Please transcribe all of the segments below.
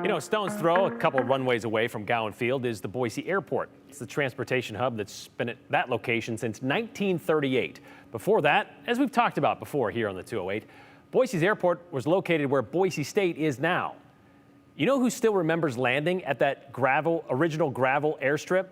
You know, a stone's throw, a couple runways away from Gowan Field, is the Boise Airport. It's the transportation hub that's been at that location since 1938. Before that, as we've talked about before here on the 208, Boise's airport was located where Boise State is now. You know who still remembers landing at that original gravel airstrip?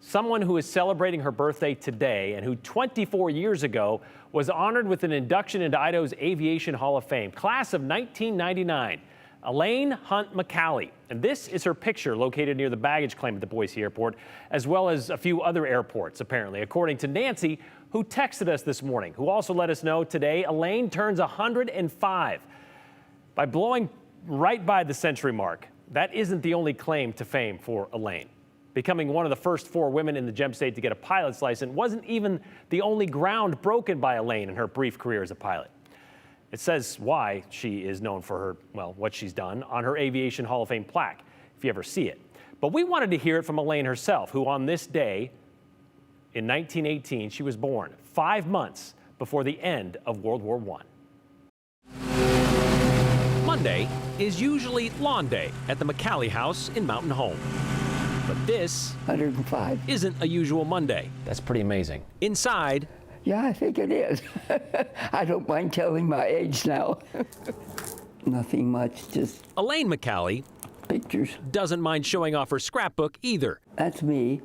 Someone who is celebrating her birthday today and who 24 years ago was honored with an induction into Idaho's Aviation Hall of Fame, class of 1999. Elaine Hunt McCallie, and this is her picture located near the baggage claim at the Boise Airport, as well as a few other airports, apparently, according to Nancy, who texted us this morning, who also let us know today Elaine turns 105. By blowing right by the century mark, that isn't the only claim to fame for Elaine. Becoming one of the first 4 women in the Gem State to get a pilot's license wasn't even the only ground broken by Elaine in her brief career as a pilot. It says why she is known for her, well, what she's done on her Aviation Hall of Fame plaque, if you ever see it. But we wanted to hear it from Elaine herself, who on this day in 1918, she was born 5 months before the end of World War I. Monday is usually lawn day at the McCallie house in Mountain Home. But this 105 isn't a usual Monday. That's pretty amazing. Inside, Yeah, I think it is. I don't mind telling my age now. Nothing much, just Elaine McCallie pictures. doesn't mind showing off her scrapbook either. That's me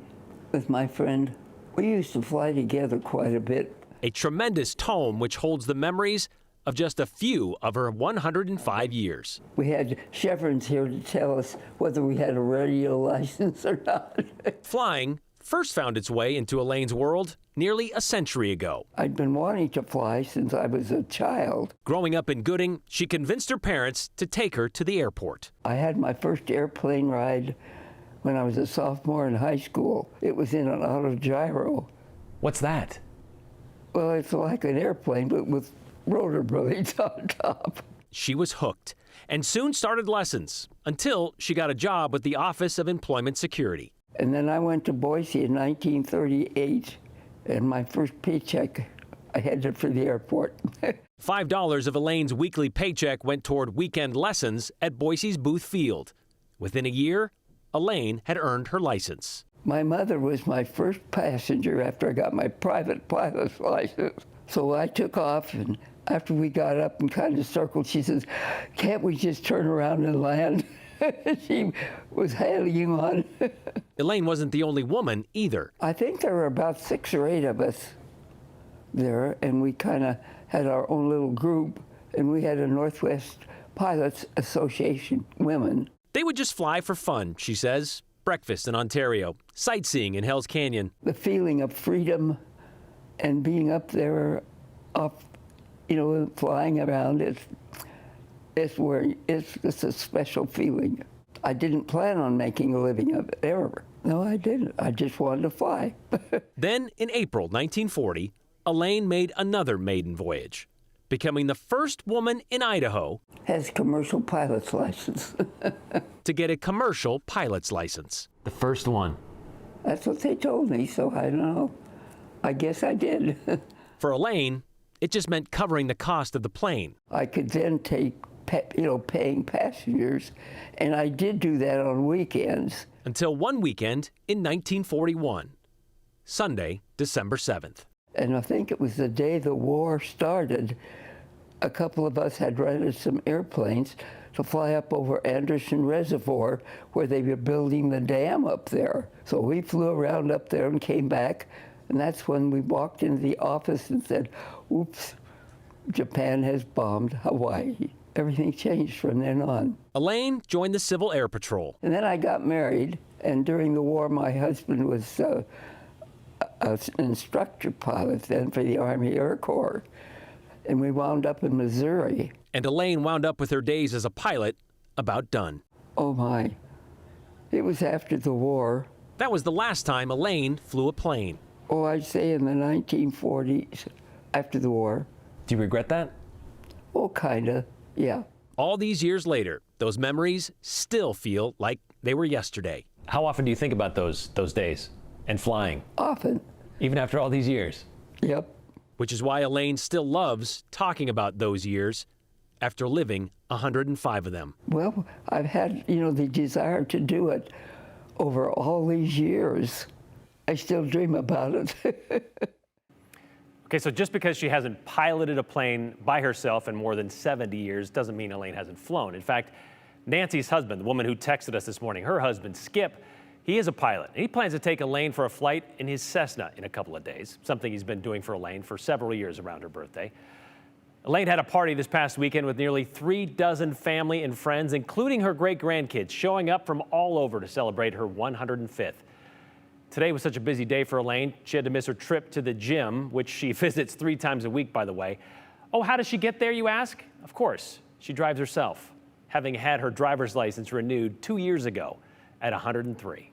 with my friend. We used to fly together quite a bit. A tremendous tome which holds the memories of just a few of her 105 years. We had chevrons here to tell us whether we had a radio license or not. Flying first found its way into Elaine's world nearly a century ago. I'd been wanting to fly since I was a child. Growing up in Gooding, she convinced her parents to take her to the airport. I had my first airplane ride when I was a sophomore in high school. It was in an autogyro. What's that? Well, it's like an airplane, but with rotor blades on top. She was hooked and soon started lessons until she got a job with the Office of Employment Security. And then I went to Boise in 1938, and my first paycheck, I headed for the airport. $5 of Elaine's weekly paycheck went toward weekend lessons at Boise's Booth Field. Within a year, Elaine had earned her license. My mother was my first passenger after I got my private pilot's license. So I took off, and after we got up and kind of circled, she says, "Can't we just turn around and land?" She was hanging on. Elaine wasn't the only woman either. I think there were about 6 or 8 of us there, and we kind of had our own little group, and we had a Northwest Pilots Association women. They would just fly for fun, she says. Breakfast in Ontario, sightseeing in Hell's Canyon. The feeling of freedom and being up there, up, flying around, it's a special feeling. I didn't plan on making a living of it ever. No, I didn't. I just wanted to fly. Then, in April 1940, Elaine made another maiden voyage, becoming the first woman in Idaho Has commercial pilot's license. to get a commercial pilot's license. The first one. That's what they told me, so I don't know. I guess I did. For Elaine, it just meant covering the cost of the plane. I could then take, paying passengers, and I did do that on weekends. Until one weekend in 1941, Sunday, December 7th. And I think it was the day the war started. A couple of us had rented some airplanes to fly up over Anderson Reservoir, where they were building the dam up there. So we flew around up there and came back, and that's when we walked into the office and said, "Oops, Japan has bombed Hawaii." Everything changed from then on. Elaine joined the Civil Air Patrol. And then I got married, and during the war, my husband was an instructor pilot then for the Army Air Corps, and we wound up in Missouri. And Elaine wound up with her days as a pilot about done. Oh my, it was after the war. That was the last time Elaine flew a plane. Oh, I'd say in the 1940s, after the war. Do you regret that? Oh, kinda, yeah. All these years later, those memories still feel like they were yesterday. How often do you think about those days and flying, Often, even after all these years? yep. Which is why Elaine still loves talking about those years after living 105 of them. Well, I've had, the desire to do it over all these years. I still dream about it. Okay, so just because she hasn't piloted a plane by herself in more than 70 years doesn't mean Elaine hasn't flown. In fact, Nancy's husband, the woman who texted us this morning, her husband, Skip, he is a pilot. And he plans to take Elaine for a flight in his Cessna in a couple of days, something he's been doing for Elaine for several years around her birthday. Elaine had a party this past weekend with nearly 36 family and friends, including her great-grandkids, showing up from all over to celebrate her 105th. Today was such a busy day for Elaine, she had to miss her trip to the gym, which she visits 3 times a week, by the way. Oh, how does she get there, you ask? Of course, she drives herself, having had her driver's license renewed 2 years ago at 103.